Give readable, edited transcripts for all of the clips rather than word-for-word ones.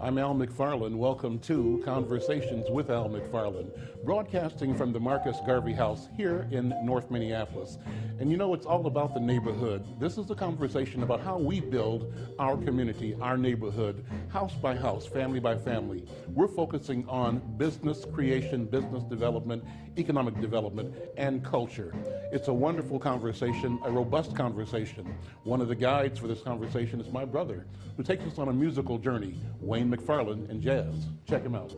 I'm Al McFarland. Welcome to Conversations with Al McFarland, broadcasting from the Marcus Garvey House here in North Minneapolis. And you know, it's all about the neighborhood. This is a conversation about how we build our community, our neighborhood, house by house, family by family. We're focusing on business creation, business development, economic development, and culture. It's a wonderful conversation, a robust conversation. One of the guides for this conversation is my brother, who takes us on a musical journey, Wayne McFarland and jazz. Check him out.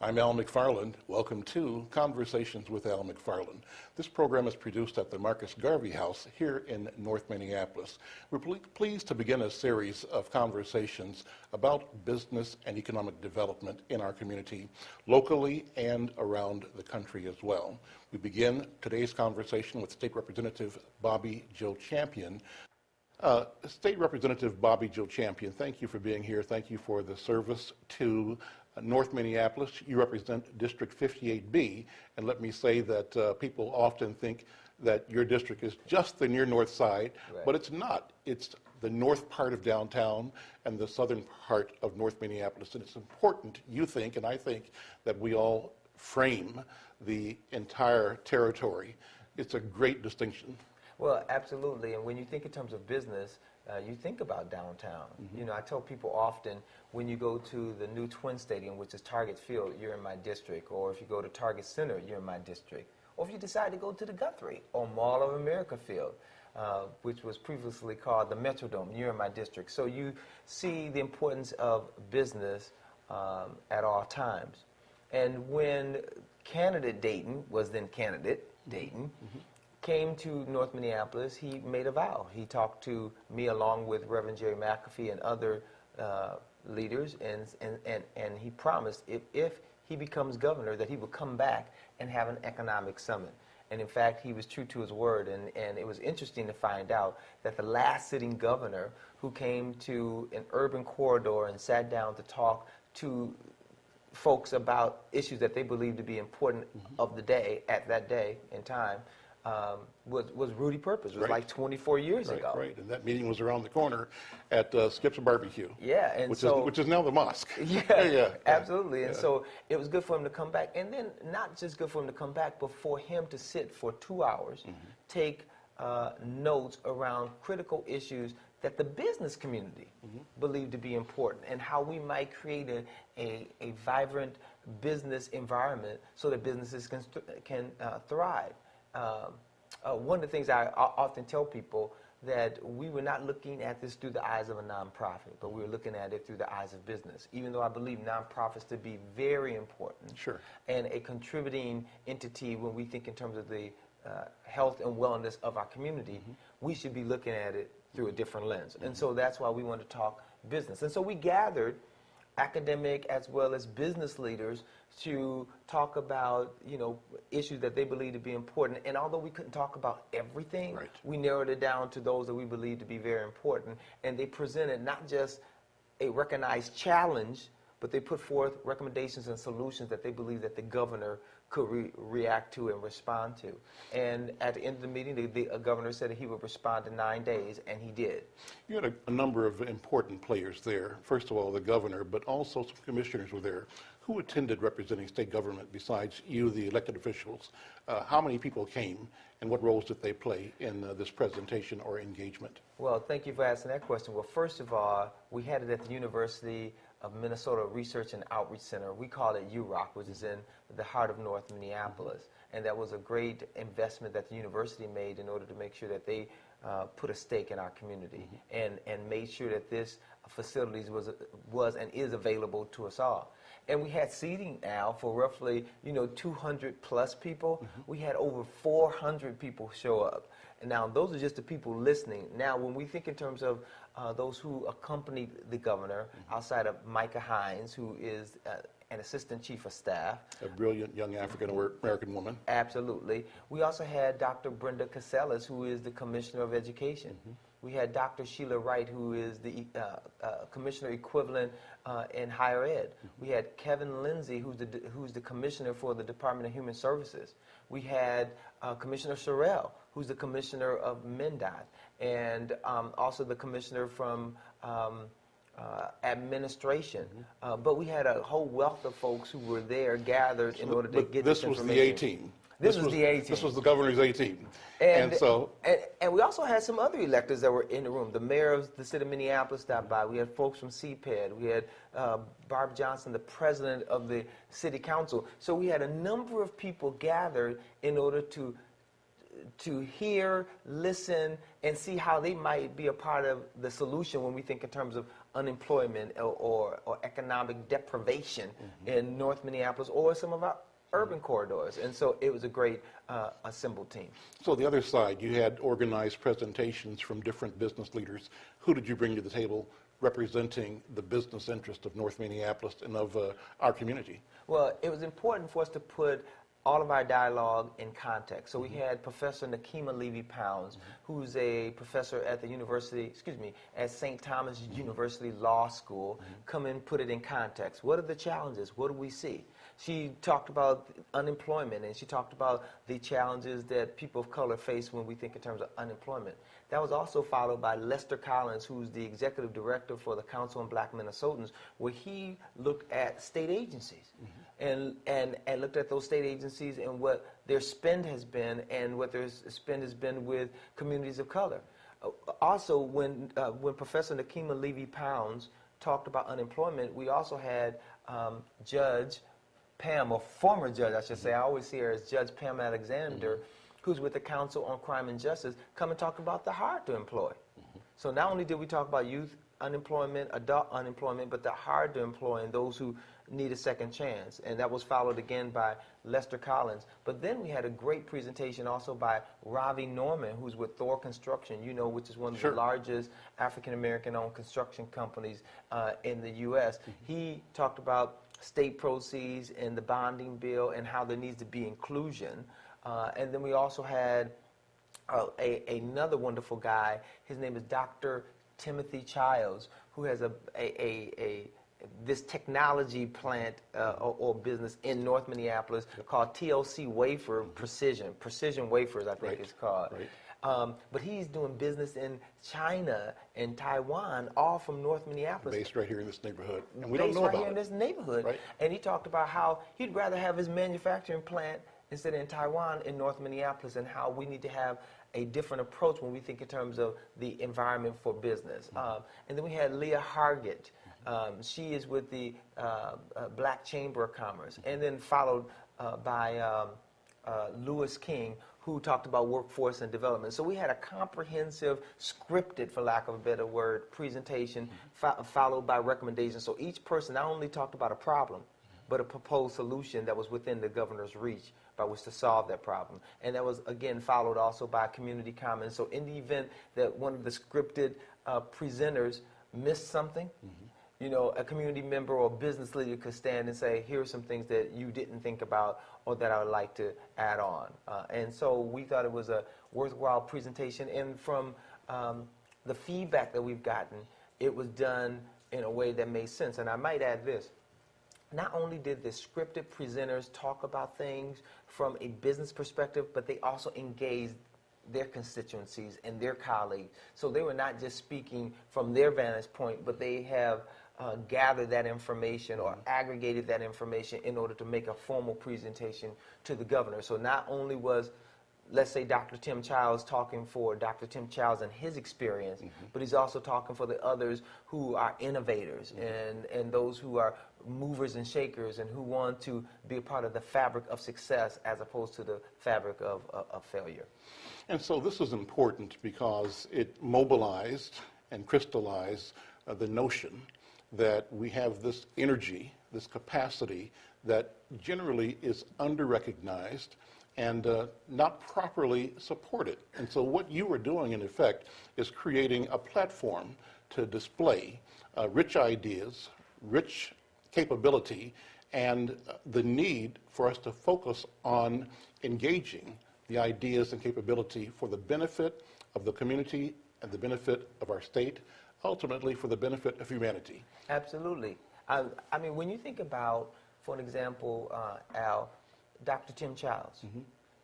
I'm Al McFarland. Welcome to Conversations with Al McFarland. This program is produced at the Marcus Garvey House here in North Minneapolis. We're pleased to begin a series of conversations about business and economic development in our community, locally and around the country as well. We begin today's conversation with State Representative Bobby Joe Champion. State Representative Bobby Joe Champion, thank you for being here. Thank you for the service to North Minneapolis. You represent District 58B, and let me say that people often think that your district is just the near north side, right. But it's not. It's the north part of downtown and the southern part of North Minneapolis, and it's important, you think, and I think, that we all frame the entire territory. It's a great distinction. Well, absolutely, and when you think in terms of business, you think about downtown. Mm-hmm. You know, I tell people often, when you go to the new Twin Stadium, which is Target Field, you're in my district. Or if you go to Target Center, you're in my district. Or if you decide to go to the Guthrie or Mall of America Field, which was previously called the Metrodome, you're in my district. So you see the importance of business at all times. And when candidate Dayton, was then candidate Dayton, mm-hmm. came to North Minneapolis, he made a vow. He talked to me along with Reverend Jerry McAfee and other leaders, and he promised if he becomes governor that he would come back and have an economic summit. And in fact, he was true to his word, and it was interesting to find out that the last sitting governor who came to an urban corridor and sat down to talk to folks about issues that they believed to be important mm-hmm. of the day, at that day in time, was Rudy Purpose. It was like 24 years ago. Right, and that meeting was around the corner at Skip's Barbecue. Yeah, and which is now the mosque. Yeah, absolutely. And so it was good for him to come back, and then not just good for him to come back, but for him to sit for 2 hours, mm-hmm. take notes around critical issues that the business community mm-hmm. believed to be important, and how we might create a vibrant business environment so that businesses can thrive. One of the things I often tell people, that we were not looking at this through the eyes of a nonprofit, but we were looking at it through the eyes of business, even though I believe nonprofits to be very important. Sure. And a contributing entity when we think in terms of the health and wellness of our community, mm-hmm. we should be looking at it through a different lens. Mm-hmm. And so that's why we want to talk business. And so we gathered academic as well as business leaders to talk about, you know, issues that they believe to be important. And although we couldn't talk about everything, right. we narrowed it down to those that we believe to be very important. And they presented not just a recognized challenge, but they put forth recommendations and solutions that they believe that the governor could react to and respond to. And at the end of the meeting, the governor said that he would respond in 9 days, and he did. You had a number of important players there. First of all, the governor, but also some commissioners were there. Who attended representing state government besides you, the elected officials? How many people came, and what roles did they play in this presentation or engagement? Well, thank you for asking that question. Well, first of all, we had it at the University of Minnesota Research and Outreach Center. We call it UROC, which is in the heart of North Minneapolis. And that was a great investment that the university made in order to make sure that they put a stake in our community mm-hmm. and made sure that this facilities was and is available to us all. And we had seating now for roughly, 200 plus people. Mm-hmm. We had over 400 people show up. And now those are just the people listening. Now, when we think in terms of those who accompanied the governor, mm-hmm. outside of Micah Hines, who is and assistant chief of staff. A brilliant young African-American woman. Absolutely. We also had Dr. Brenda Casellas, who is the Commissioner of Education. We had Dr. Sheila Wright, who is the commissioner equivalent in higher ed. We had Kevin Lindsay, who's the commissioner for the Department of Human Services. We had Commissioner Sherrill, who's the commissioner of MnDOT, and also the commissioner from administration. But we had a whole wealth of folks who were there gathered in order to get this information. This was the A-team. This was the A-team. This was the governor's A-team. And we also had some other electors that were in the room. The mayor of the city of Minneapolis stopped by. We had folks from CPED. We had Barb Johnson, the president of the city council. So we had a number of people gathered in order to hear, listen, and see how they might be a part of the solution when we think in terms of unemployment or economic deprivation in North Minneapolis or some of our urban corridors. And so it was a great assembled team. So the other side, you had organized presentations from different business leaders. Who did you bring to the table representing the business interest of North Minneapolis and of our community? Well, it was important for us to put all of our dialogue in context. So we had Professor Nakima Levy-Pounds, who's a professor at the university, at St. Thomas University Law School, come and put it in context. What are the challenges? What do we see? She talked about unemployment, and she talked about the challenges that people of color face when we think in terms of unemployment. That was also followed by Lester Collins, who's the executive director for the Council on Black Minnesotans, where he looked at state agencies and looked at those state agencies and what their spend has been and what their spend has been with communities of color. Also, when Professor Nakima Levy-Pounds talked about unemployment, we also had Judge Pam, or former judge, I should say, I always see her as Judge Pam Alexander, who's with the Council on Crime and Justice, come and talk about the hard to employ. So not only did we talk about youth unemployment, adult unemployment, but the hard to employ and those who need a second chance. And that was followed again by Lester Collins. But then we had a great presentation also by Ravi Norman, who's with Thor Construction, which is one of the largest African-American owned construction companies in the U.S. He talked about state proceeds and the bonding bill and how there needs to be inclusion. And then we also had another wonderful guy. His name is Dr. Timothy Childs, who has this technology plant or business in North Minneapolis called TLC Wafer Precision Wafers, I think it's called. But he's doing business in China and Taiwan, all from North Minneapolis. Based right here in this neighborhood. And we don't know about it. Based right here in this neighborhood. Right. And he talked about how he'd rather have his manufacturing plant instead in Taiwan in North Minneapolis, and how we need to have a different approach when we think in terms of the environment for business. And then we had Leah Hargett. She is with the Black Chamber of Commerce, and then followed by Lewis King, who talked about workforce and development. So we had a comprehensive, scripted, for lack of a better word, presentation followed by recommendations. So each person not only talked about a problem, but a proposed solution that was within the governor's reach by which to solve that problem. And that was, again, followed also by community comments. So in the event that one of the scripted presenters missed something, a community member or business leader could stand and say, here are some things that you didn't think about or that I would like to add on. And so we thought it was a worthwhile presentation. And from the feedback that we've gotten, it was done in a way that made sense. And I might add this. Not only did the scripted presenters talk about things from a business perspective, but they also engaged their constituencies and their colleagues. So they were not just speaking from their vantage point, but they have gathered that information or aggregated that information in order to make a formal presentation to the governor. So not only was, let's say, Dr. Tim Childs talking for Dr. Tim Childs and his experience, but he's also talking for the others who are innovators and those who are movers and shakers and who want to be a part of the fabric of success as opposed to the fabric of failure. And so this is important because it mobilized and crystallized the notion that we have this energy, this capacity that generally is under-recognized and not properly supported. And so what you are doing, in effect, is creating a platform to display rich ideas, rich capability, and the need for us to focus on engaging the ideas and capability for the benefit of the community and the benefit of our state, ultimately for the benefit of humanity. Absolutely. I mean, when you think about, for an example, Al, Dr. Tim Childs,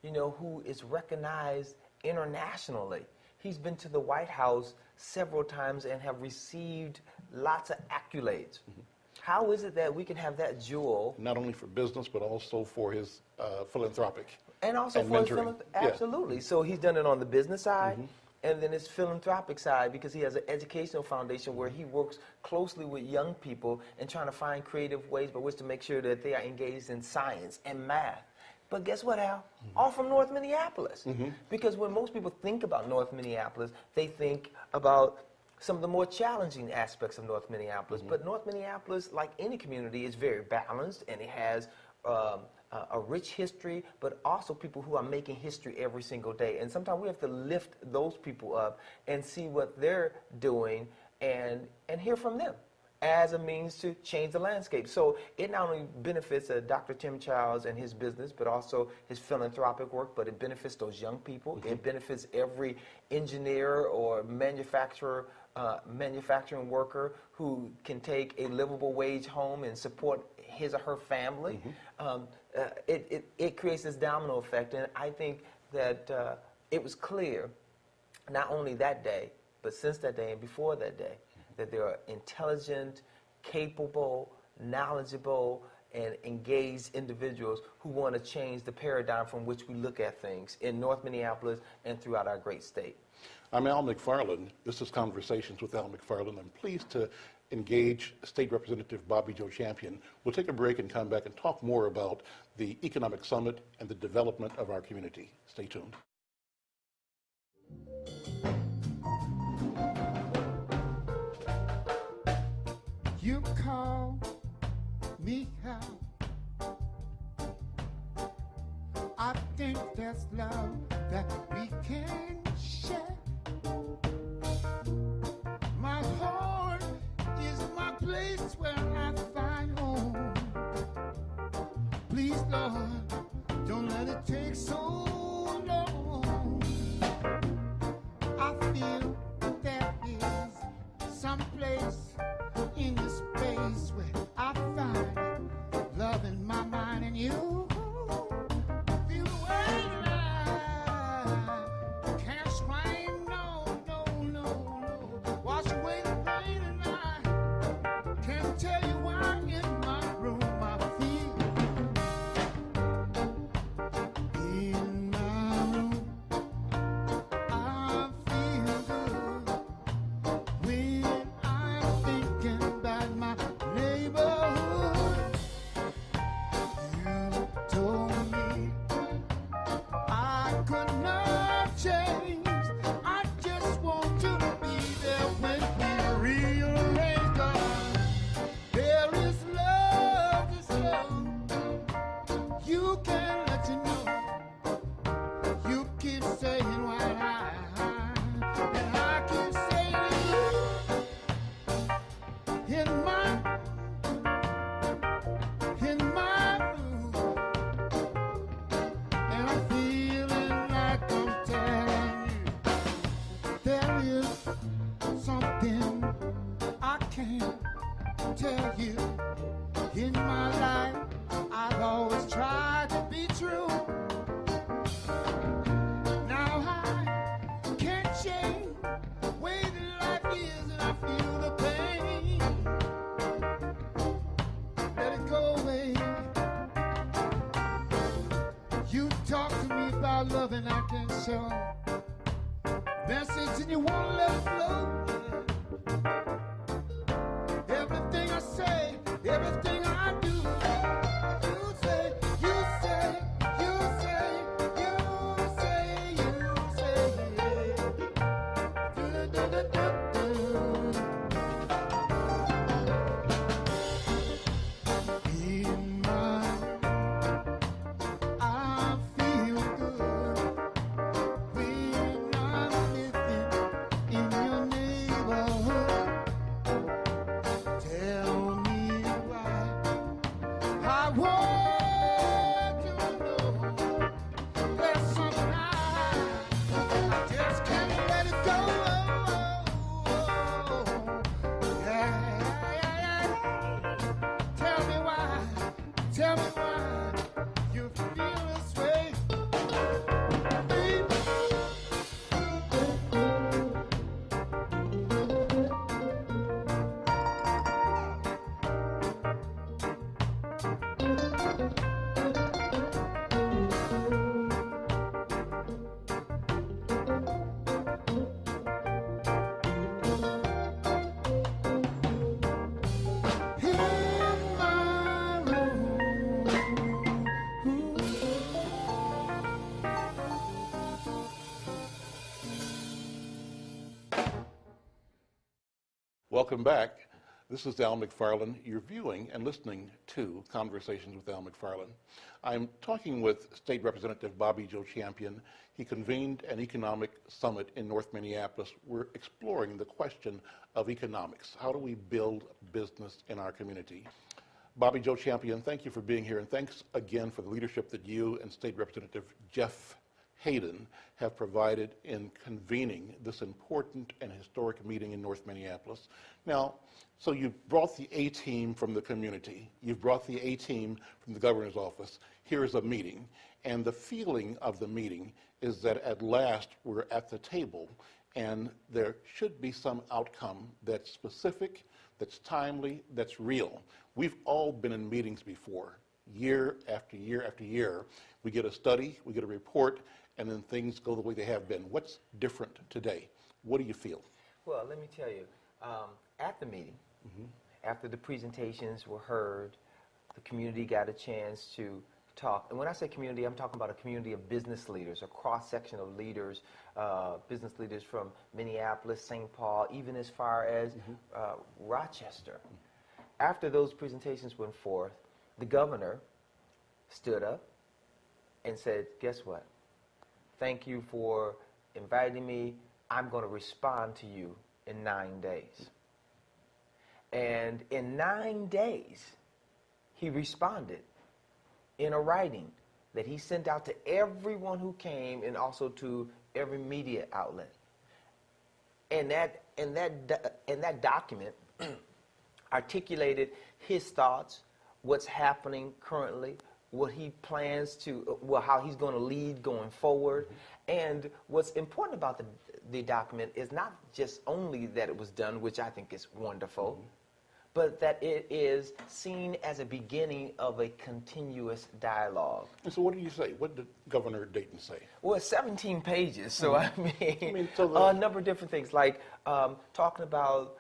you know, who is recognized internationally. He's been to the White House several times and have received lots of accolades. How is it that we can have that jewel? Not only for business, but also for his philanthropic and also and for his mentoring. absolutely. Yeah. So he's done it on the business side, and then his philanthropic side, because he has an educational foundation where he works closely with young people and trying to find creative ways by which to make sure that they are engaged in science and math. But guess what, Al? All from North Minneapolis. Because when most people think about North Minneapolis, they think about some of the more challenging aspects of North Minneapolis. But North Minneapolis, like any community, is very balanced, and it has a rich history, but also people who are making history every single day. And sometimes we have to lift those people up and see what they're doing and hear from them as a means to change the landscape. So it not only benefits Dr. Tim Childs and his business, but also his philanthropic work, but it benefits those young people. It benefits every engineer or manufacturer, manufacturing worker who can take a livable wage home and support his or her family. It creates this domino effect, and I think that it was clear, not only that day, but since that day and before that day, that there are intelligent, capable, knowledgeable, and engaged individuals who want to change the paradigm from which we look at things in North Minneapolis and throughout our great state. I'm Al McFarland. This is Conversations with Al McFarland. I'm pleased to engage State Representative Bobby Joe Champion. We'll take a break and come back and talk more about the Economic Summit and the development of our community. Stay tuned. You call me out. I think that's love that we can share. My heart is my place where I find home. Please, Lord, don't let it take so long. I feel there is some place in the space where I find love in my mind, and you feel the way that I can't explain. No, no, no, no. Wash away the pain, and I can't tell you why in my room I feel. In my room I feel good when I'm thinking about my neighborhood. You told me I could not change. I just want to be there when we rearrange. God, there is love to show. You can let you know. You keep saying what I and I keep saying in my room, and I'm feeling like I'm telling you there is something I can't tell you. In my life, I've always tried to be true. Now I can't change the way that life is, and I feel the pain. Let it go away. You talk to me about love and I can show message, and you won't let it flow. Everything I say, everything I do, you say, you say, you say, you say, you say, in my, I feel good when I'm living in your name. Welcome back. This is Al McFarland. You're viewing and listening to Conversations with Al McFarland. I'm talking with State Representative Bobby Joe Champion. He convened an economic summit in North Minneapolis. We're exploring the question of economics. How do we build business in our community? Bobby Joe Champion, thank you for being here, and thanks again for the leadership that you and State Representative Jeff Hayden have provided in convening this important and historic meeting in North Minneapolis. Now, so you've brought the A-team from the community, you've brought the A-team from the governor's office, here's a meeting, and the feeling of the meeting is that at last we're at the table and there should be some outcome that's specific, that's timely, that's real. We've all been in meetings before, year after year after year. We get a study, we get a report, and then things go the way they have been. What's different today? What do you feel? Well, let me tell you, at the meeting, after the presentations were heard, the community got a chance to talk. And when I say community, I'm talking about a community of business leaders, a cross-section of leaders, business leaders from Minneapolis, St. Paul, even as far as Rochester. After those presentations went forth, the governor stood up and said, guess what? Thank you for inviting me. I'm going to respond to you in 9 days. And in 9 days, he responded in a writing that he sent out to everyone who came and also to every media outlet. And that document articulated his thoughts, what's happening currently, what he plans to, well, how he's going to lead going forward. And what's important about the document is not just only that it was done, which I think is wonderful, but that it is seen as a beginning of a continuous dialogue. And so what did you say? What did Governor Dayton say? Well, it's 17 pages, so I mean so a number of different things, like talking about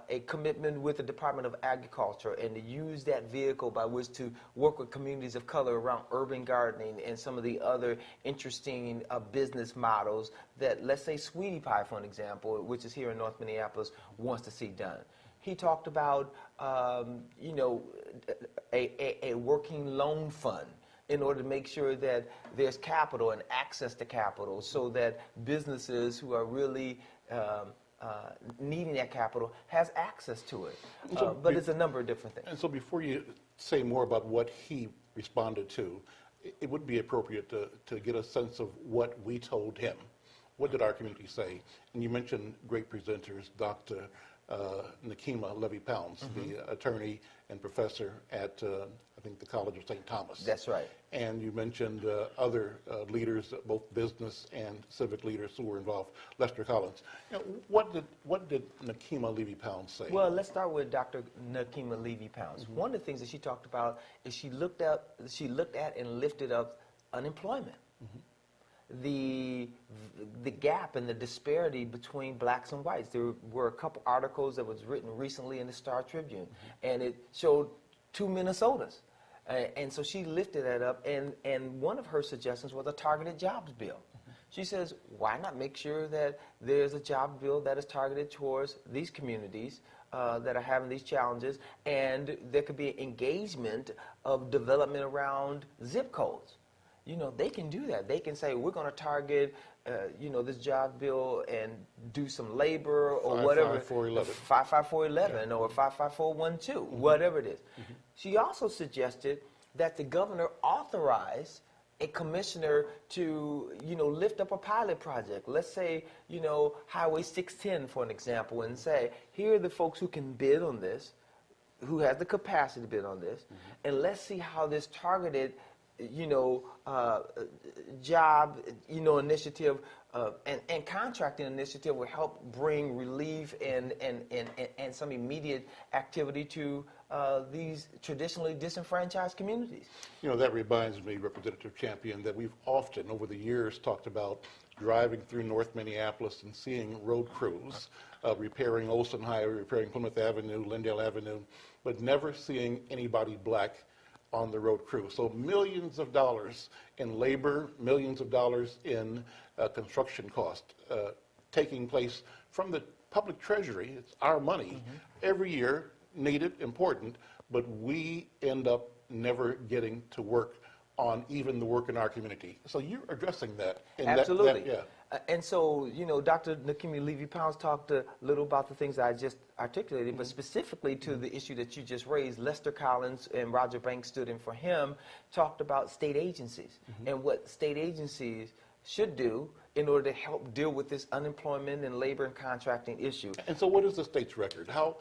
a commitment with the Department of Agriculture and to use that vehicle by which to work with communities of color around urban gardening and some of the other interesting business models that, let's say, Sweetie Pie, for an example, which is here in North Minneapolis, wants to see done. He talked about, you know, a working loan fund in order to make sure that there's capital and access to capital so that businesses who are really needing that capital has access to it. But it's a number of different things. And so before you say more about what he responded to, it would be appropriate to get a sense of what we told him. What did our community say? And you mentioned great presenters, Dr. Nakima Levy-Pounds, the attorney and professor at, I think, the College of St. Thomas. That's right. And you mentioned other leaders, both business and civic leaders who were involved. Lester Collins. You know, what did Nakima Levy-Pounds say? Well, let's start with Dr. Nakima Levy-Pounds. One of the things that she talked about is she looked at and lifted up unemployment. The gap and the disparity between blacks and whites. There were a couple articles that was written recently in the Star Tribune, and it showed 2 Minnesotas. And so she lifted that up, and one of her suggestions was a targeted jobs bill. She says, why not make sure that there's a job bill that is targeted towards these communities that are having these challenges, and there could be engagement of development around zip codes. You know, they can do that. They can say, we're going to target, you know, this job bill and do some labor or whatever. 55411 or 55412, whatever it is. She also suggested that the governor authorize a commissioner to, you know, lift up a pilot project. Let's say, you know, Highway 610, for an example, and say, here are the folks who can bid on this, who has the capacity to bid on this, and let's see how this targeted job, initiative and contracting initiative will help bring relief and some immediate activity to these traditionally disenfranchised communities. That reminds me, Representative Champion, that we've often over the years talked about driving through North Minneapolis and seeing road crews repairing Olson Highway, repairing Plymouth Avenue, Lindale Avenue, but never seeing anybody black on the road crew. So millions of dollars in labor, millions of dollars in construction cost taking place from the public treasury. It's our money every year, needed, important, but we end up never getting to work on even the work in our community. So you're addressing that. Absolutely. And so, Dr. Nakimi Levy-Pounds talked a little about the things I just articulated, but specifically to the issue that you just raised. Lester Collins and Roger Banks stood in for him, talked about state agencies and what state agencies should do in order to help deal with this unemployment and labor and contracting issue. And so what is the state's record? How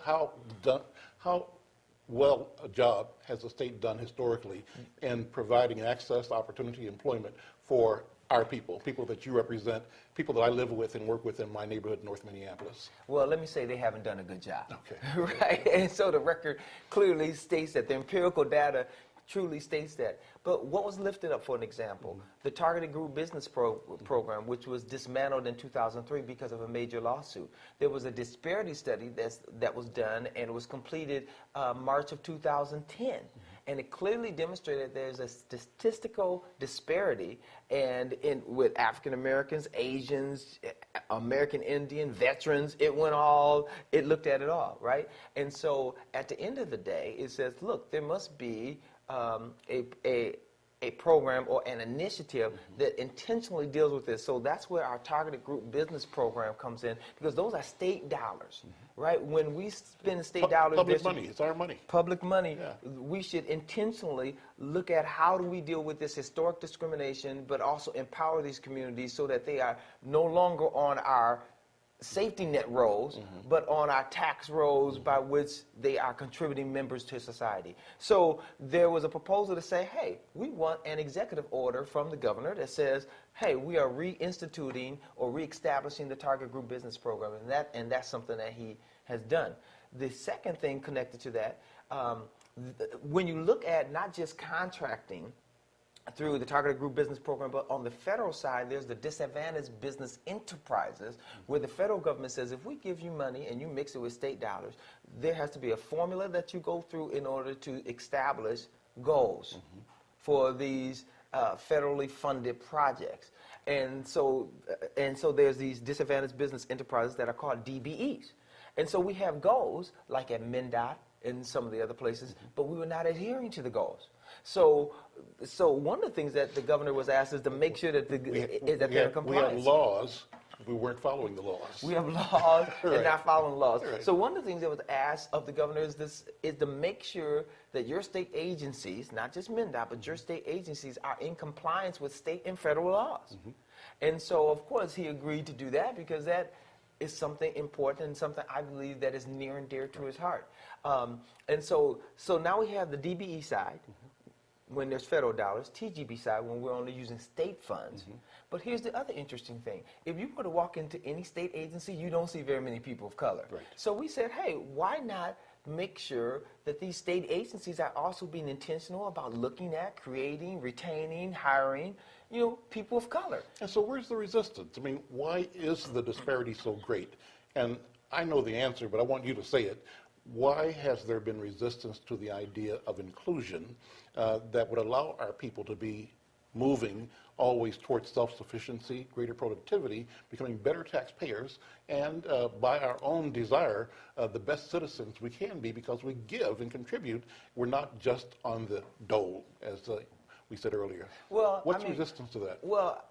well a job has the state done historically in providing access, opportunity, employment for our people that you represent, people that I live with and work with in my neighborhood in North Minneapolis? Well, let me say they haven't done a good job. Okay. Right? And so the record clearly states that. The empirical data truly states that. But what was lifted up, for an example, the Targeted Group Business Program, which was dismantled in 2003 because of a major lawsuit. There was a disparity study that was done, and it was completed March of 2010. And it clearly demonstrated there's a statistical disparity with African Americans, Asians, American Indian, veterans. It looked at it all, right? And so at the end of the day, it says, look, there must be a program or an initiative that intentionally deals with this. So that's where our Targeted Group Business Program comes in, because those are state dollars, right? When we spend state dollars, public money, it's our money. Public money, we should intentionally look at how do we deal with this historic discrimination, but also empower these communities so that they are no longer on our safety net rolls, but on our tax rolls by which they are contributing members to society. So there was a proposal to say, hey, we want an executive order from the governor that says, hey, we are reinstituting or reestablishing the Target Group Business Program, and that's something that he has done. The second thing connected to that, when you look at not just contracting through the Targeted Group Business Program, but on the federal side, there's the disadvantaged business enterprises, where the federal government says, if we give you money and you mix it with state dollars, there has to be a formula that you go through in order to establish goals for these federally funded projects. And so there's these disadvantaged business enterprises that are called DBEs. And so we have goals, like at MnDOT and some of the other places, but we were not adhering to the goals. So one of the things that the governor was asked is to make sure that they're in compliance. We have laws. We weren't following the laws. We have laws Right. and not following laws. Right. So one of the things that was asked of the governor is to make sure that your state agencies, not just MnDOT, but your state agencies are in compliance with state and federal laws. And so, of course, he agreed to do that because that is something important and something I believe that is near and dear to his heart. And so now we have the DBE side, when there's federal dollars, TGB side when we're only using state funds. But here's the other interesting thing. If you were to walk into any state agency, you don't see very many people of color. Right. So we said, hey, why not make sure that these state agencies are also being intentional about looking at, creating, retaining, hiring, people of color. And so where's the resistance? I mean, why is the disparity so great? And I know the answer, but I want you to say it. Why has there been resistance to the idea of inclusion that would allow our people to be moving always towards self-sufficiency, greater productivity, becoming better taxpayers, and by our own desire, the best citizens we can be because we give and contribute. We're not just on the dole, as we said earlier. Well, What's resistance to that? Well,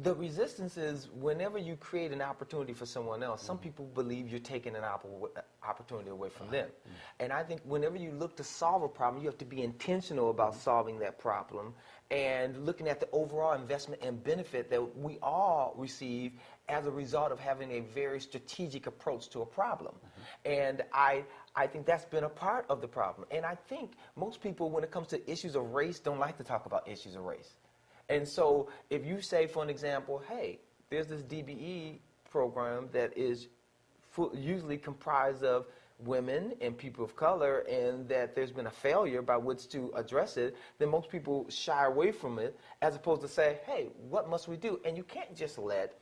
The resistance is whenever you create an opportunity for someone else, some people believe you're taking an opportunity away from them. And I think whenever you look to solve a problem, you have to be intentional about solving that problem and looking at the overall investment and benefit that we all receive as a result of having a very strategic approach to a problem. And I think that's been a part of the problem. And I think most people, when it comes to issues of race, don't like to talk about issues of race. And so if you say, for an example, hey, there's this DBE program that is usually comprised of women and people of color, and that there's been a failure by which to address it, then most people shy away from it, as opposed to say, hey, what must we do? And you can't just let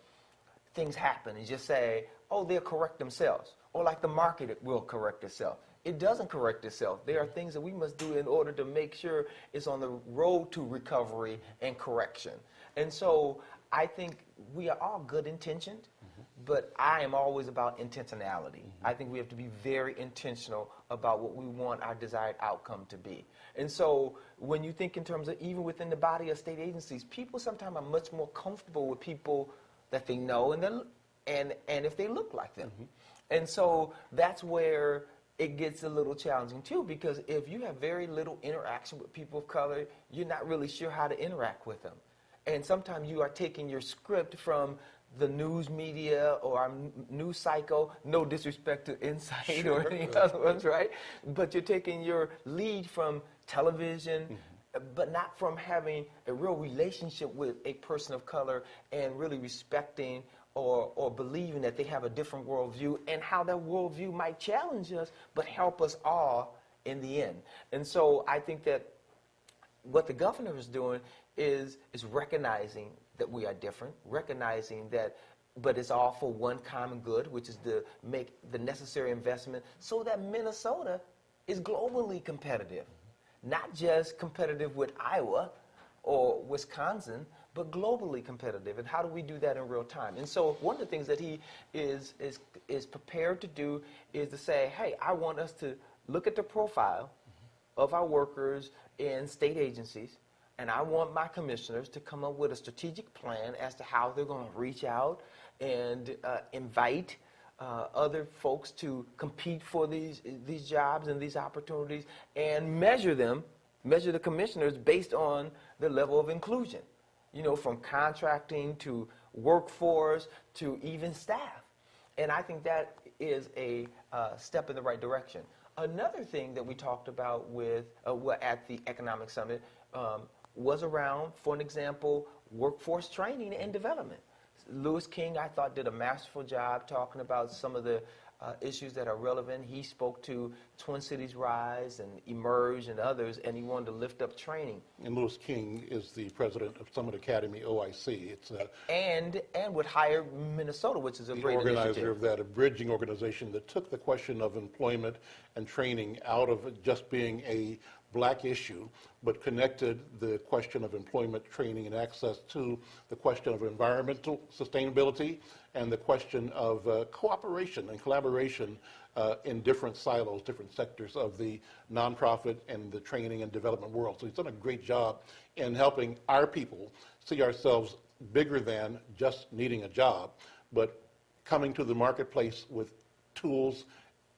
things happen and just say, oh, they'll correct themselves, or like the market will correct itself. It doesn't correct itself. There are things that we must do in order to make sure it's on the road to recovery and correction. And so I think we are all good intentioned, but I am always about intentionality. I think we have to be very intentional about what we want our desired outcome to be. And so when you think in terms of even within the body of state agencies, people sometimes are much more comfortable with people that they know and if they look like them. And so that's where it gets a little challenging too, because if you have very little interaction with people of color, you're not really sure how to interact with them. And sometimes you are taking your script from the news media or our news cycle, no disrespect to Insight or any other ones, right? But you're taking your lead from television, but not from having a real relationship with a person of color and really respecting or believing that they have a different worldview and how that worldview might challenge us, but help us all in the end. And so I think that what the governor is doing is recognizing that we are different, recognizing that, but it's all for one common good, which is to make the necessary investment so that Minnesota is globally competitive, not just competitive with Iowa or Wisconsin, but globally competitive. And how do we do that in real time? And so one of the things that he is prepared to do is to say, hey, I want us to look at the profile of our workers in state agencies, and I want my commissioners to come up with a strategic plan as to how they're going to reach out and invite other folks to compete for these jobs and these opportunities, and measure the commissioners based on the level of inclusion, you know, from contracting to workforce to even staff. And I think that is a step in the right direction. Another thing that we talked about at the Economic Summit was around, for an example, workforce training and development. Lewis King, I thought, did a masterful job talking about some of the issues that are relevant. He spoke to Twin Cities Rise and Emerge and others, and he wanted to lift up training. And Lewis King is the president of Summit Academy OIC. It's and would hire Minnesota, which is a great initiative. The organizer of that, a bridging organization that took the question of employment and training out of it just being a black issue, but connected the question of employment, training, and access to the question of environmental sustainability and the question of cooperation and collaboration in different silos, different sectors of the nonprofit and the training and development world. So he's done a great job in helping our people see ourselves bigger than just needing a job, but coming to the marketplace with tools,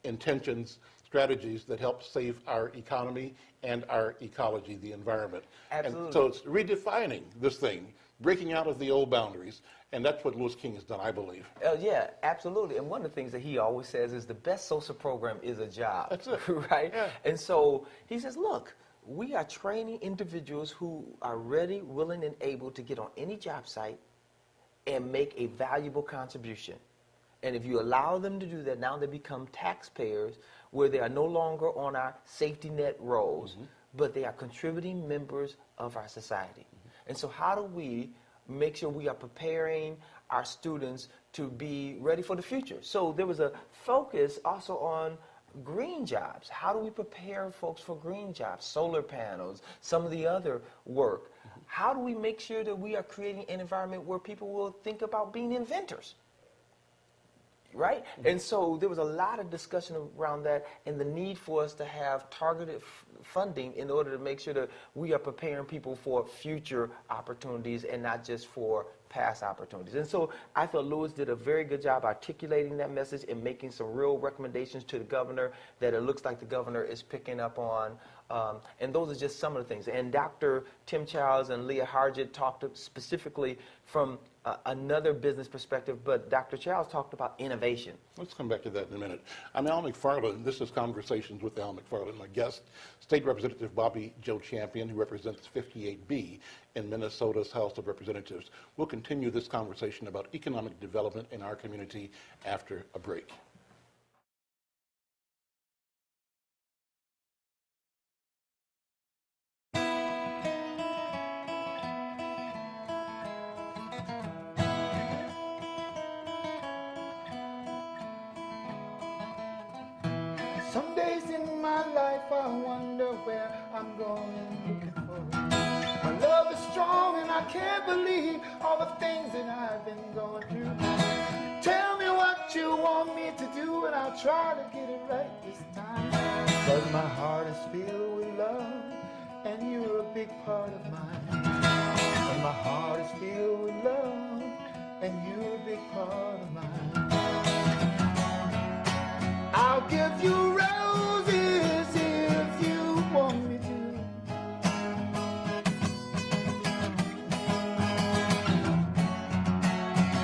intentions, strategies that help save our economy and our ecology, the environment. Absolutely. And so it's redefining this thing, breaking out of the old boundaries, and that's what Lewis King has done, I believe. Yeah, absolutely. And one of the things that he always says is the best social program is a job. That's it. Right? Yeah. And so he says, look, we are training individuals who are ready, willing, and able to get on any job site and make a valuable contribution. And if you allow them to do that, now they become taxpayers where they are no longer on our safety net rolls, but they are contributing members of our society. And so how do we make sure we are preparing our students to be ready for the future? So there was a focus also on green jobs. How do we prepare folks for green jobs, solar panels, some of the other work? How do we make sure that we are creating an environment where people will think about being inventors? Right? And so there was a lot of discussion around that and the need for us to have targeted funding in order to make sure that we are preparing people for future opportunities and not just for past opportunities. And so I feel Lewis did a very good job articulating that message and making some real recommendations to the governor that it looks like the governor is picking up on. And those are just some of the things. And Dr. Tim Childs and Leah Hargett talked specifically from another business perspective, but Dr. Childs talked about innovation. Let's come back to that in a minute. I'm Al McFarland. This is Conversations with Al McFarland. My guest, State Representative Bobby Joe Champion, who represents 58B in Minnesota's House of Representatives. We'll continue this conversation about economic development in our community after a break. Some days in my life I wonder where I'm going looking for. My love is strong and I can't believe all the things that I've been going through. Tell me what you want me to do and I'll try to get it right this time. Cause my heart is filled with love and you're a big part of mine. And my heart is filled with love and you're a big part of mine. I'll give you roses if you want me to.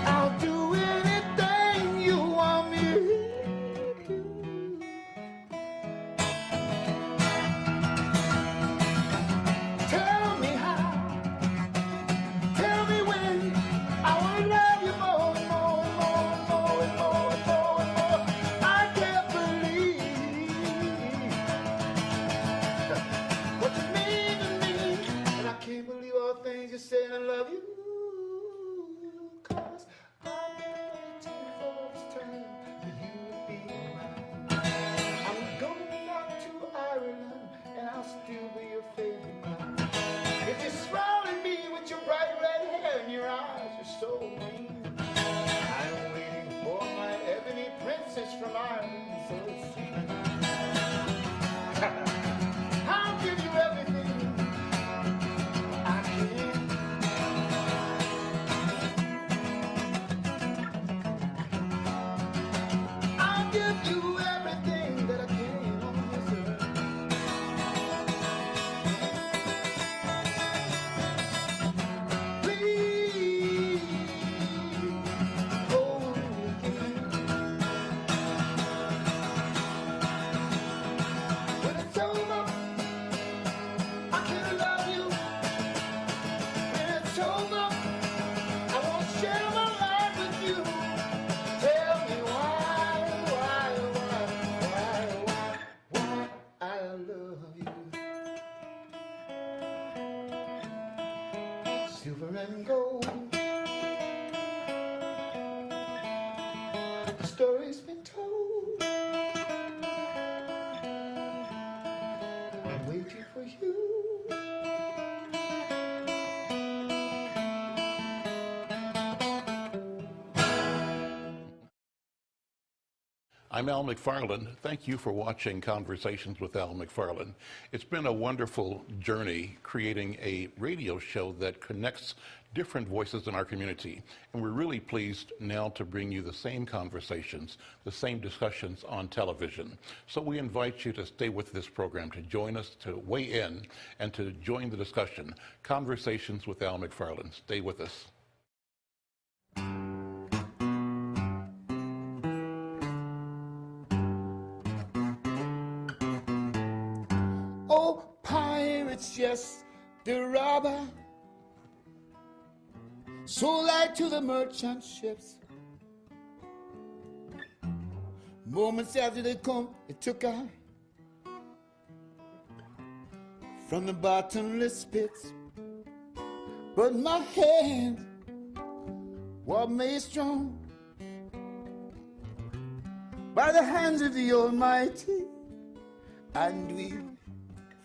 I'll do anything you want me to do. Tell me how, tell me when. I want to love you more and more and more and more and more and more and more. I can't believe what you mean to me, and I can't believe all the things you say. I love you, 'cause I'm waiting for this time for you to be mine. I'm going back to Ireland, and I'll still be your favorite man. If you smile at me with your bright red hair and your eyes are so green, I'm waiting for my ebony princess from Ireland, so sweet. I'll give you everything I can. I'll give you everything that I can on this earth. Please hold me again. When it's over, I can't love you. When it's over, I won't share my life with you. Tell me why I love you. Silver and gold, the story's been told. I'm waiting for you. I'm Al McFarland. Thank you for watching Conversations with Al McFarland. It's been a wonderful journey creating a radio show that connects different voices in our community. And we're really pleased now to bring you the same conversations, the same discussions on television. So we invite you to stay with this program, to join us, to weigh in, and to join the discussion. Conversations with Al McFarland. Stay with us. Oh, pirates, yes, the robber, so light to the merchant ships. Moments after they come, it took her from the bottomless pits. But my hand was made strong by the hands of the Almighty, and we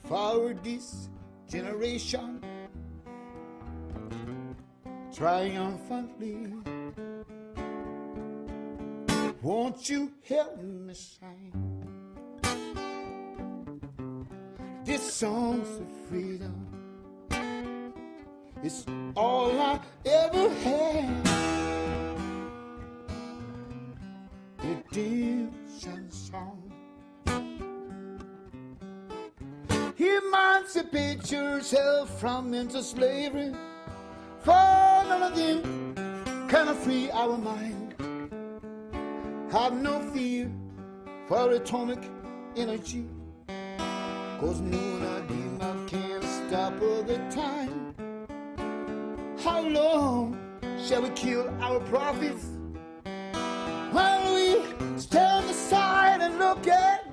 forward this generation triumphantly. Won't you help me sing these songs of freedom? It's all I ever had. Redemption song. Emancipate yourself from mental slavery, for none of them can free our mind. Have no fear for atomic energy, 'cause no idea can stop all the time. How long shall we kill our prophets while we stand aside and look at?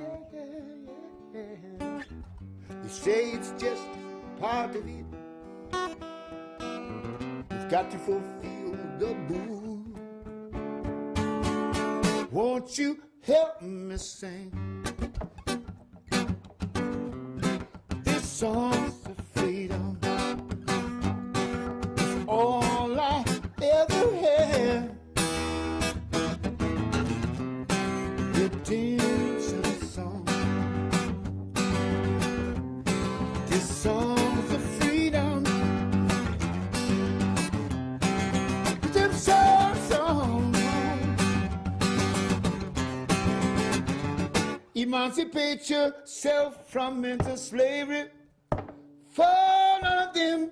They say it's just part of it. We've got to fulfill the boo. Won't you help me sing this song's of freedom? It's all I ever had. Redemption song. This song's of freedom. Redemption song. Emancipate yourself from mental slavery, for none of them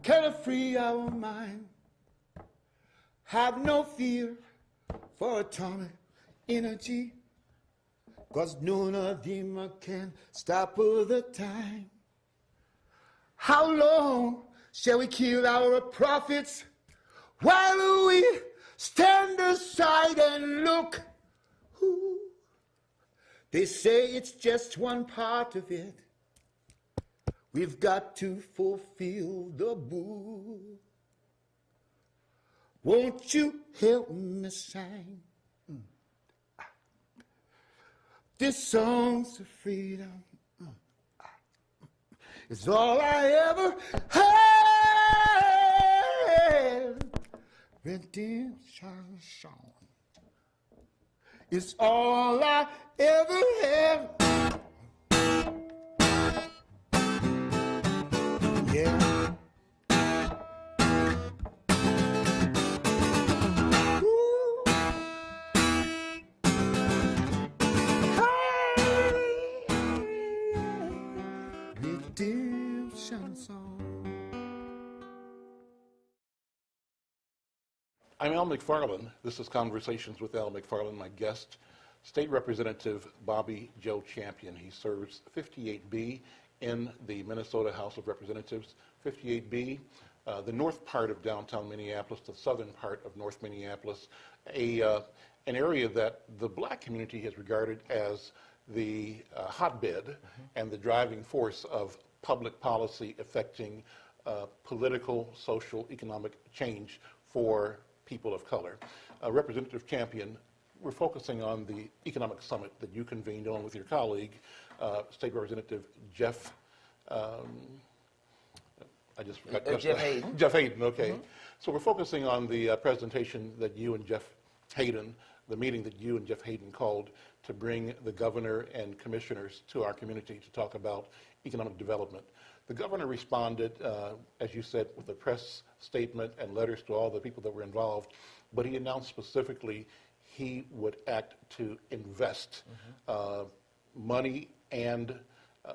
can free our mind. Have no fear for atomic energy, 'cause none of them can stop all the time. How long shall we kill our prophets while we stand aside and look? Ooh. They say it's just one part of it. We've got to fulfill the boo. Won't you help me sing this song's of freedom? It's all I ever had. Redemption song. It's all I ever had. Yeah. Ooh. Hey. Redemption song. I'm Al McFarland. This is Conversations with Al McFarland. My guest, State Representative Bobby Joe Champion. He serves 58B in the Minnesota House of Representatives. 58B, the north part of downtown Minneapolis, the southern part of North Minneapolis, an area that the black community has regarded as the hotbed and the driving force of public policy affecting political, social, economic change for people of color. Representative Champion, we're focusing on the economic summit that you convened on with your colleague, State Representative Jeff, I just forgot. Jeff Hayden. Jeff Hayden, okay. So we're focusing on the presentation that you and Jeff Hayden, the meeting that you and Jeff Hayden called to bring the governor and commissioners to our community to talk about economic development. The governor responded, as you said, with a press statement and letters to all the people that were involved, but he announced specifically he would act to invest money and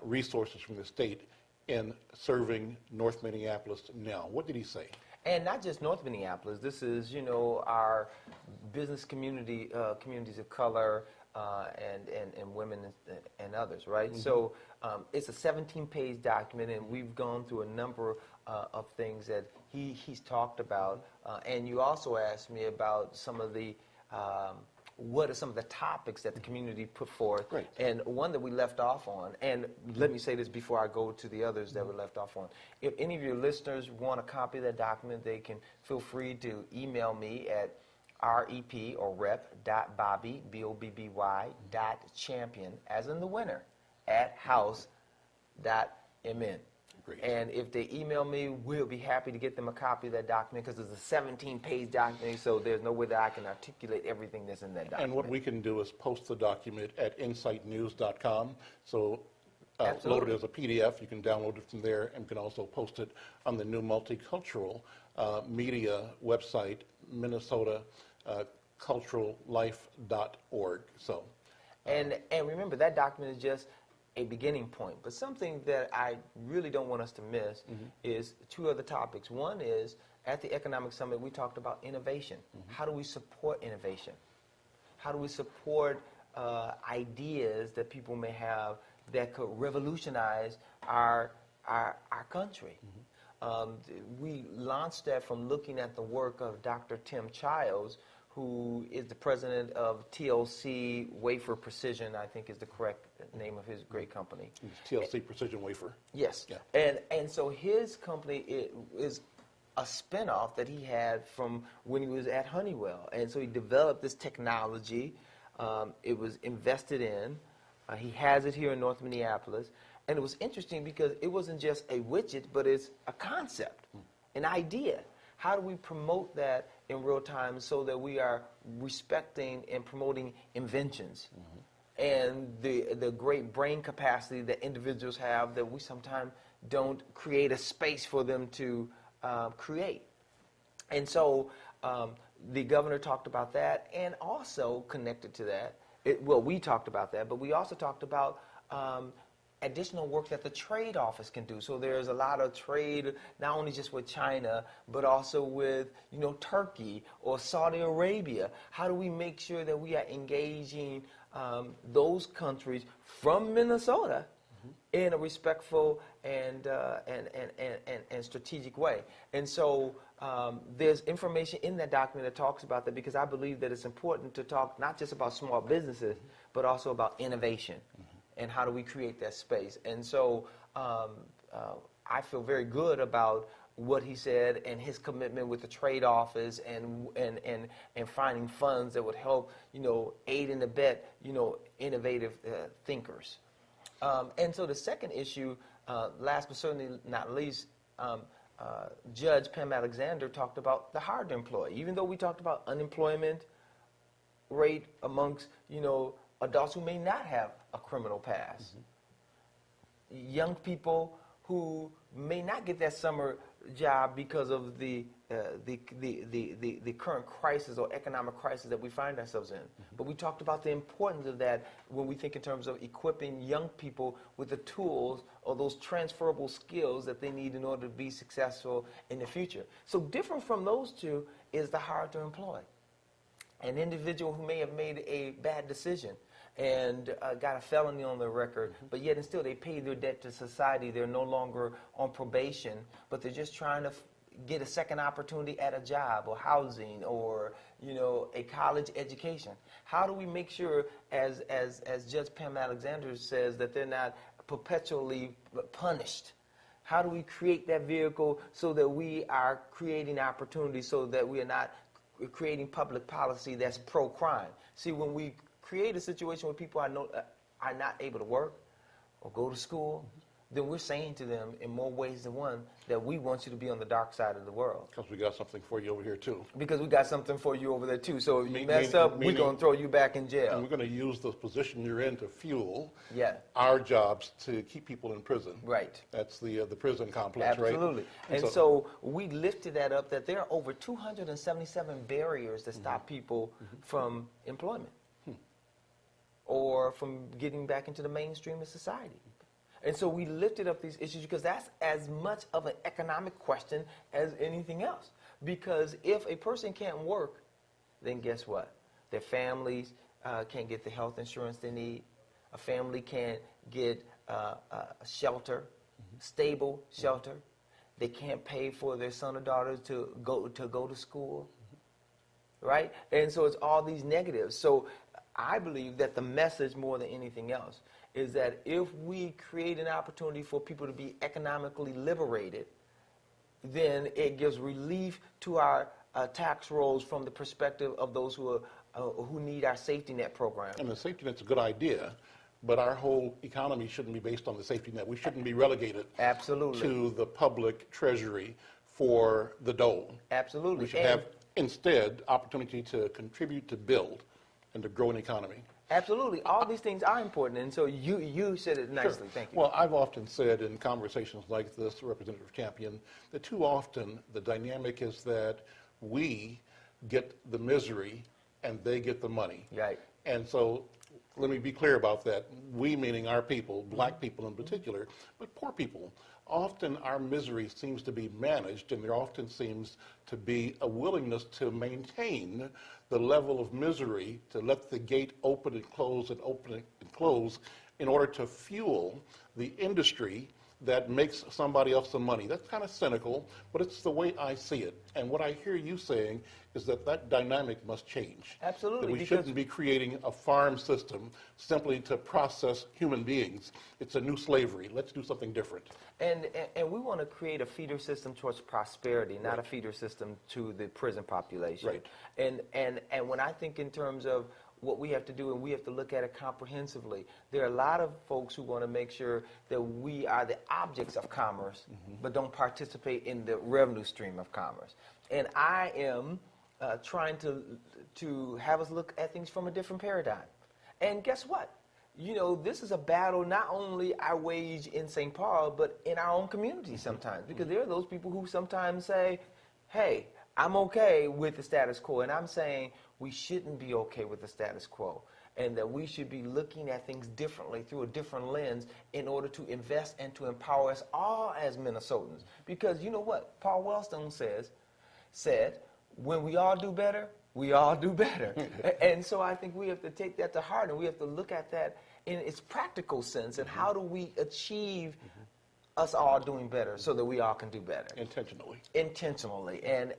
resources from the state in serving North Minneapolis now. What did he say? And not just North Minneapolis. This is, you know, our business community, communities of color, and women and others, right? So it's a 17-page document, and we've gone through a number of things that he's talked about. And you also asked me about some of the what are some of the topics that the community put forth. Great. And one that we left off on, and let me say this before I go to the others that were left off on. If any of your listeners want a copy of that document, they can feel free to email me at rep or rep.bobby, B-O-B-B-Y, .champion, as in the winner, at house.mn. Great. And if they email me, we'll be happy to get them a copy of that document, because it's a 17-page document, so there's no way that I can articulate everything that's in that document. And what we can do is post the document at insightnews.com. So loaded as a PDF. You can download it from there, and you can also post it on the new multicultural media website, Minnesota culturallife.org. So, and remember, that document is just a beginning point. But something that I really don't want us to miss is two other topics. One is, at the Economic Summit, we talked about innovation. How do we support innovation? How do we support ideas that people may have that could revolutionize our country? We launched that from looking at the work of Dr. Tim Childs, who is the president of TLC Wafer Precision, I think is the correct name of his great company. TLC Precision Wafer. Yes. Yeah. And so his company is a spinoff that he had from when he was at Honeywell. And so he developed this technology. It was invested in. He has it here in North Minneapolis. And it was interesting because it wasn't just a widget, but it's a concept, an idea. How do we promote that in real time so that we are respecting and promoting inventions and the great brain capacity that individuals have that we sometimes don't create a space for them to create? And so the governor talked about that, and also connected to that, we talked about that, but we also talked about additional work that the trade office can do. So there's a lot of trade, not only just with China, but also with, Turkey or Saudi Arabia. How do we make sure that we are engaging those countries from Minnesota in a respectful and strategic way? And so there's information in that document that talks about that, because I believe that it's important to talk not just about small businesses, but also about innovation. And how do we create that space? And so I feel very good about what he said and his commitment with the trade office and finding funds that would help, aid and abet, innovative thinkers. And so the second issue, last but certainly not least, Judge Pam Alexander talked about the hard to employ. Even though we talked about unemployment rate amongst, adults who may not have a criminal past, young people who may not get that summer job because of the current crisis or economic crisis that we find ourselves in. But we talked about the importance of that when we think in terms of equipping young people with the tools or those transferable skills that they need in order to be successful in the future. So different from those two is the hard to employ. An individual who may have made a bad decision and got a felony on their record, but yet and still they pay their debt to society. They're no longer on probation, but they're just trying to get a second opportunity at a job or housing or, a college education. How do we make sure, as Judge Pam Alexander says, that they're not perpetually punished? How do we create that vehicle so that we are creating opportunities so that we are not creating public policy that's pro-crime? See, when we create a situation where people are not able to work or go to school, then we're saying to them in more ways than one that we want you to be on the dark side of the world. Because we got something for you over here, too. Because we got something for you over there, too. So if you mess up, we're going to throw you back in jail. And we're going to use the position you're in to fuel our jobs to keep people in prison. Right. That's the prison complex, right? Absolutely. And so we lifted that up, that there are over 277 barriers that stop people from employment or from getting back into the mainstream of society. And so we lifted up these issues because that's as much of an economic question as anything else. Because if a person can't work, then guess what? Their families can't get the health insurance they need. A family can't get a shelter, stable shelter. They can't pay for their son or daughter to go to school, right? And so it's all these negatives. So I believe that the message more than anything else is that if we create an opportunity for people to be economically liberated, then it gives relief to our tax rolls from the perspective of those who need our safety net program. And the safety net's a good idea, but our whole economy shouldn't be based on the safety net. We shouldn't be relegated to the public treasury for the dole. Absolutely. We should have instead opportunity to contribute to build and to grow an economy. Absolutely. All these things are important, and so you said it nicely. Sure. Thank you. Well, I've often said in conversations like this, Representative Champion, that too often the dynamic is that we get the misery and they get the money. Right. And so let me be clear about that. We meaning our people, black people in particular, but poor people. Often our misery seems to be managed, and there often seems to be a willingness to maintain the level of misery, to let the gate open and close and open and close in order to fuel the industry that makes somebody else some money. That's kind of cynical, but it's the way I see it. And what I hear you saying is that that dynamic must change. Absolutely. That we shouldn't be creating a farm system simply to process human beings. It's a new slavery. Let's do something different. And we want to create a feeder system towards prosperity, not a feeder system to the prison population. Right. And when I think in terms of what we have to do, and we have to look at it comprehensively. There are a lot of folks who want to make sure that we are the objects of commerce, but don't participate in the revenue stream of commerce. And I am trying to have us look at things from a different paradigm. And guess what? You know, this is a battle not only I wage in St. Paul, but in our own community sometimes, because there are those people who sometimes say, hey, I'm okay with the status quo, and I'm saying we shouldn't be okay with the status quo, and that we should be looking at things differently through a different lens in order to invest and to empower us all as Minnesotans. Because you know what? Paul Wellstone said, when we all do better, we all do better. And so I think we have to take that to heart, and we have to look at that in its practical sense, and how do we achieve us all doing better so that we all can do better. Intentionally. And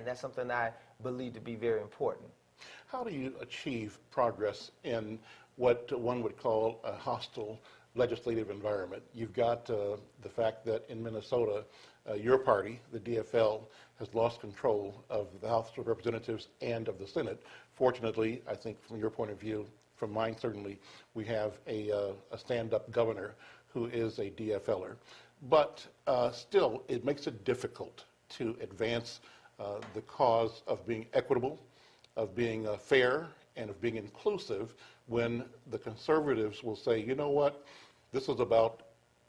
that's something I believe to be very important. How do you achieve progress in what one would call a hostile legislative environment? You've got the fact that in Minnesota, your party, the DFL, has lost control of the House of Representatives and of the Senate. Fortunately, I think from your point of view, from mine certainly, we have a stand-up governor who is a DFLer. But still, it makes it difficult to advance the cause of being equitable, of being fair, and of being inclusive when the conservatives will say, you know what, this is about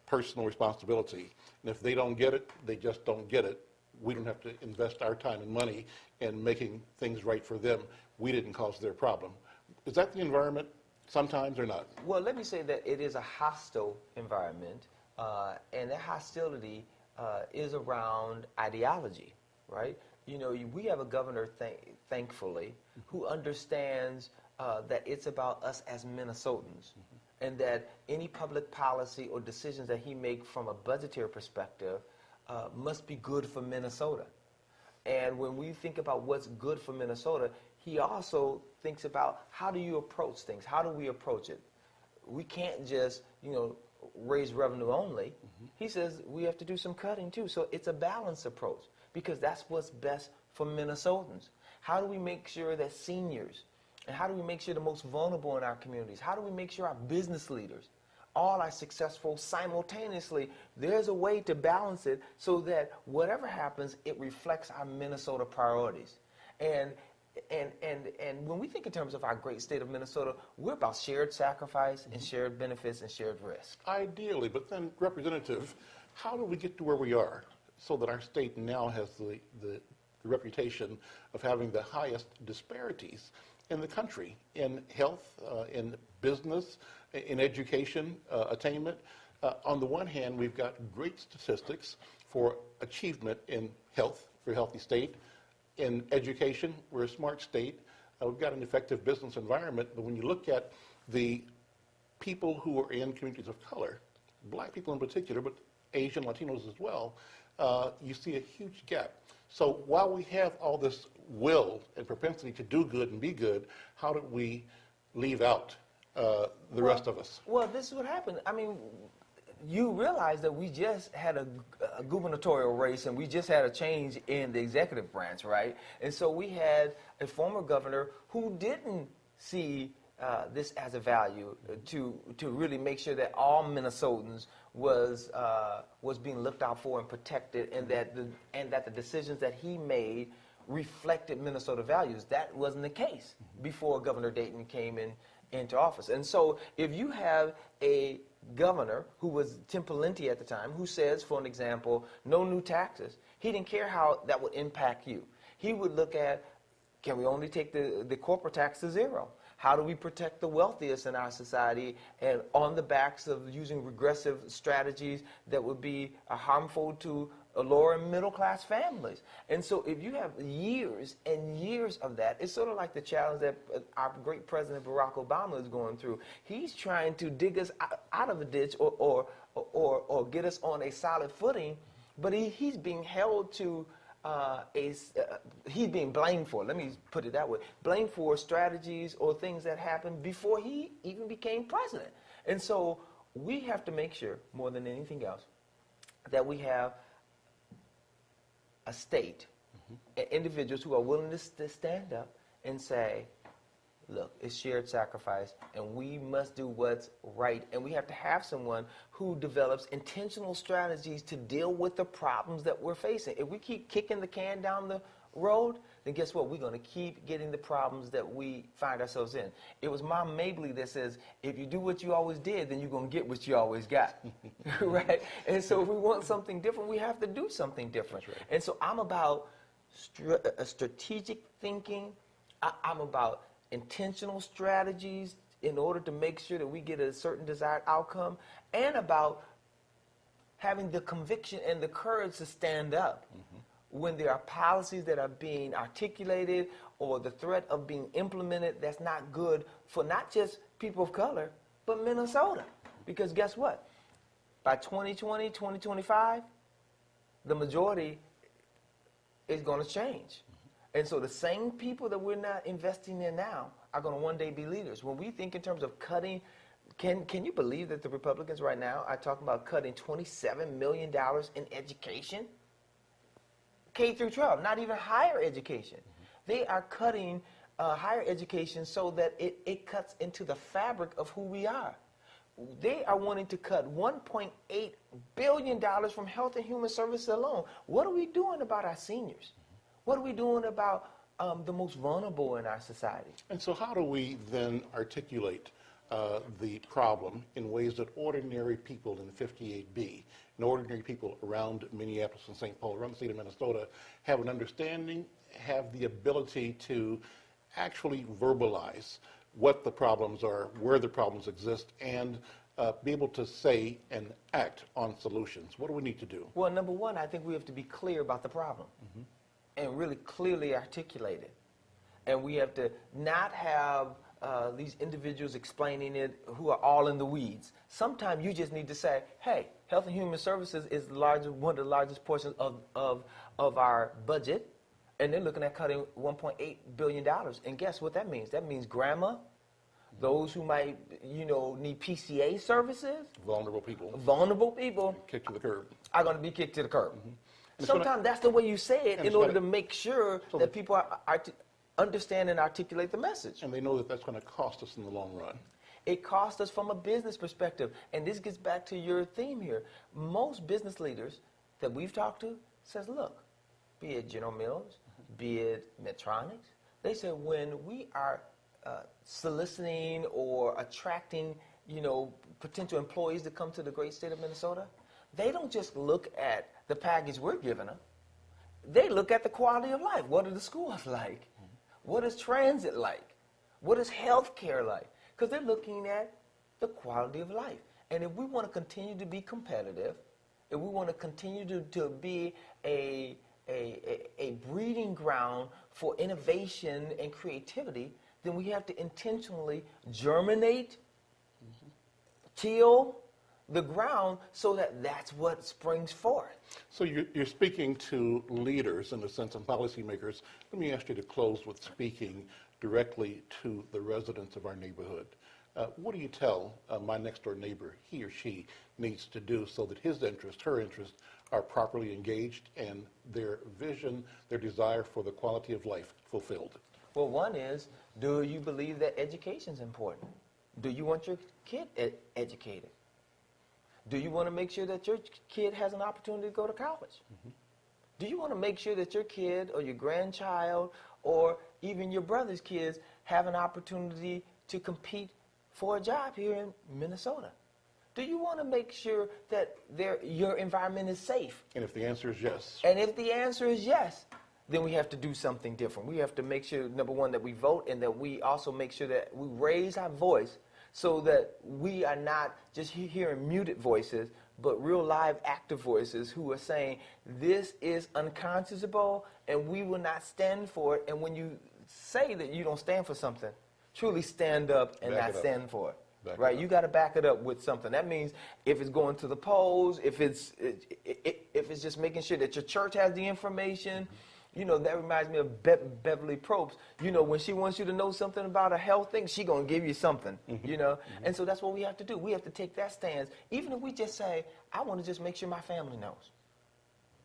personal responsibility. And if they don't get it, they just don't get it. We don't have to invest our time and money in making things right for them. We didn't cause their problem. Is that the environment sometimes or not? Well, let me say that it is a hostile environment, and that hostility is around ideology, right? You know, we have a governor, thankfully, who understands that it's about us as Minnesotans, and that any public policy or decisions that he makes from a budgetary perspective must be good for Minnesota. And when we think about what's good for Minnesota, he also thinks about how do you approach things? How do we approach it? We can't just, raise revenue only. He says we have to do some cutting too. So it's a balanced approach because that's what's best for Minnesotans. How do we make sure that seniors, and how do we make sure the most vulnerable in our communities, how do we make sure our business leaders all are successful simultaneously? There's a way to balance it so that whatever happens, it reflects our Minnesota priorities. And when we think in terms of our great state of Minnesota, we're about shared sacrifice and shared benefits and shared risk. Ideally, but then, Representative, how do we get to where we are so that our state now has the reputation of having the highest disparities in the country in health, in business, in education, attainment? On the one hand, we've got great statistics for achievement in health, for a healthy state. In education, we're a smart state. We've got an effective business environment, but when you look at the people who are in communities of color, black people in particular, but Asian, Latinos as well, you see a huge gap. So while we have all this will and propensity to do good and be good, how do we leave out the rest of us? Well, this is what happened. I mean, you realize that we just had a gubernatorial race and we just had a change in the executive branch, right? And so we had a former governor who didn't see this as a value to really make sure that all Minnesotans was being looked out for and protected, and that the decisions that he made reflected Minnesota values. That wasn't the case before Governor Dayton came into office. And so if you have a governor who was Tim Pawlenty at the time, who says, for an example, no new taxes, he didn't care how that would impact you. He would look at, can we only take the corporate tax to zero? How do we protect the wealthiest in our society and on the backs of using regressive strategies that would be harmful to lower and middle class families? And so if you have years and years of that, it's sort of like the challenge that our great President Barack Obama is going through. He's trying to dig us out of a ditch or get us on a solid footing, but he's being held to he's being blamed for, let me put it that way, blamed for strategies or things that happened before he even became president. And so we have to make sure, more than anything else, that we have a state, and individuals who are willing to stand up and say, look, it's shared sacrifice, and we must do what's right. And we have to have someone who develops intentional strategies to deal with the problems that we're facing. If we keep kicking the can down the road, then guess what? We're going to keep getting the problems that we find ourselves in. It was Mom Mabley that says, if you do what you always did, then you're going to get what you always got. Right? And so if we want something different, we have to do something different. Right. And so I'm about strategic thinking. I'm about intentional strategies in order to make sure that we get a certain desired outcome, and about having the conviction and the courage to stand up when there are policies that are being articulated or the threat of being implemented that's not good for not just people of color, but Minnesota. Because guess what? By 2020, 2025, the majority is going to change. And so the same people that we're not investing in now are going to one day be leaders. When we think in terms of cutting, can you believe that the Republicans right now are talking about cutting $27 million in education? K through 12, not even higher education. They are cutting higher education so that it cuts into the fabric of who we are. They are wanting to cut $1.8 billion from health and human services alone. What are we doing about our seniors? What are we doing about the most vulnerable in our society? And so how do we then articulate the problem in ways that ordinary people in 58B and ordinary people around Minneapolis and St. Paul, around the state of Minnesota, have an understanding, have the ability to actually verbalize what the problems are, where the problems exist, and be able to say and act on solutions? What do we need to do? Well, number one, I think we have to be clear about the problem. And really clearly articulate it. And we have to not have these individuals explaining it who are all in the weeds. Sometimes you just need to say, hey, Health and Human Services is one of the largest portions of our budget, and they're looking at cutting $1.8 billion. And guess what that means? That means grandma, those who might, need PCA services. Vulnerable people. Vulnerable people. Kicked to the curb. Are going to be kicked to the curb. Sometimes that's the way you say it in order to make sure that people understand and articulate the message. And they know that that's going to cost us in the long run. It costs us from a business perspective. And this gets back to your theme here. Most business leaders that we've talked to says, look, be it General Mills, be it Medtronic, they said when we are soliciting or attracting, potential employees to come to the great state of Minnesota, they don't just look at the package we're giving them. They look at the quality of life. What are the schools like? What is transit like? What is health care like? Because they're looking at the quality of life. And if we want to continue to be competitive, if we want to continue to be a breeding ground for innovation and creativity, then we have to intentionally germinate, till the ground so that that's what springs forth. So you're speaking to leaders, in a sense, and policymakers. Let me ask you to close with speaking directly to the residents of our neighborhood. What do you tell my next-door neighbor he or she needs to do so that his interest, her interest, are properly engaged and their vision, their desire for the quality of life fulfilled? Well, one is, do you believe that education is important? Do you want your kid educated? Do you want to make sure that your kid has an opportunity to go to college? Do you want to make sure that your kid or your grandchild or even your brother's kids have an opportunity to compete for a job here in Minnesota? Do you want to make sure that your environment is safe? And if the answer is yes. And if the answer is yes, then we have to do something different. We have to make sure, number one, that we vote, and that we also make sure that we raise our voice so that we are not just hearing muted voices, but real live active voices who are saying this is unconscionable and we will not stand for it. And when you say that you don't stand for something, truly stand up and not stand for it. Right, you got to back it up with something. That means if it's going to the polls, if it's just making sure that your church has the information. You know, that reminds me of Beverly Probst. You know, when she wants you to know something about a health thing, she gonna give you something. You know, and so that's what we have to do. We have to take that stance. Even if we just say, I want to just make sure my family knows.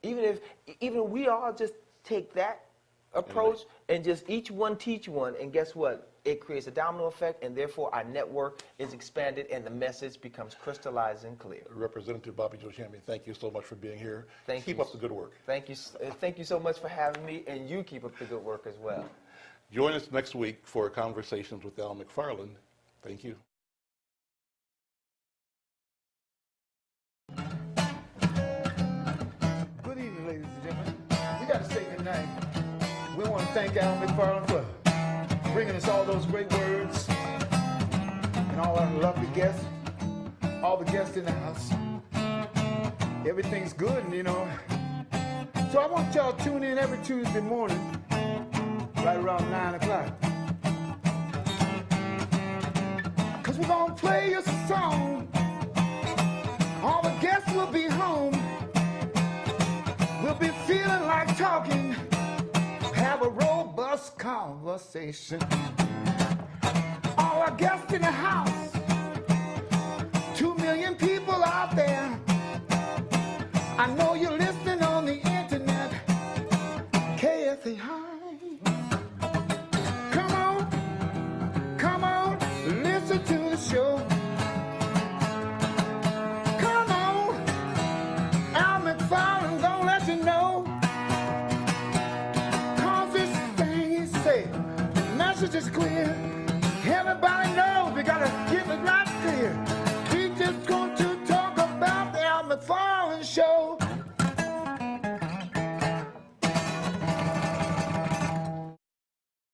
Even if we all just take that approach and just each one teach one, and guess what? It creates a domino effect, and therefore our network is expanded and the message becomes crystallized and clear. Representative Bobby Joe Champion, thank you so much for being here. Keep Thank up the good work. Thank you so much for having me, and you keep up the good work as well. Join us next week for Conversations with Al McFarland. Thank you. Good evening, ladies and gentlemen. We got to say goodnight. We want to thank Al McFarland for bringing us all those great words and all our lovely guests, all the guests in the house. Everything's good, you know. So I want y'all to tune in every Tuesday morning, right around 9 o'clock. Because we're going to play a song. All the guests will be home. We'll be feeling like talking. Have a robust conversation. All our guests in the house, 2 million people out there. I know you're listening on the internet. KFA High. Come on, listen to the show. Come on, Al McFarland gonna let you know. Message is clear.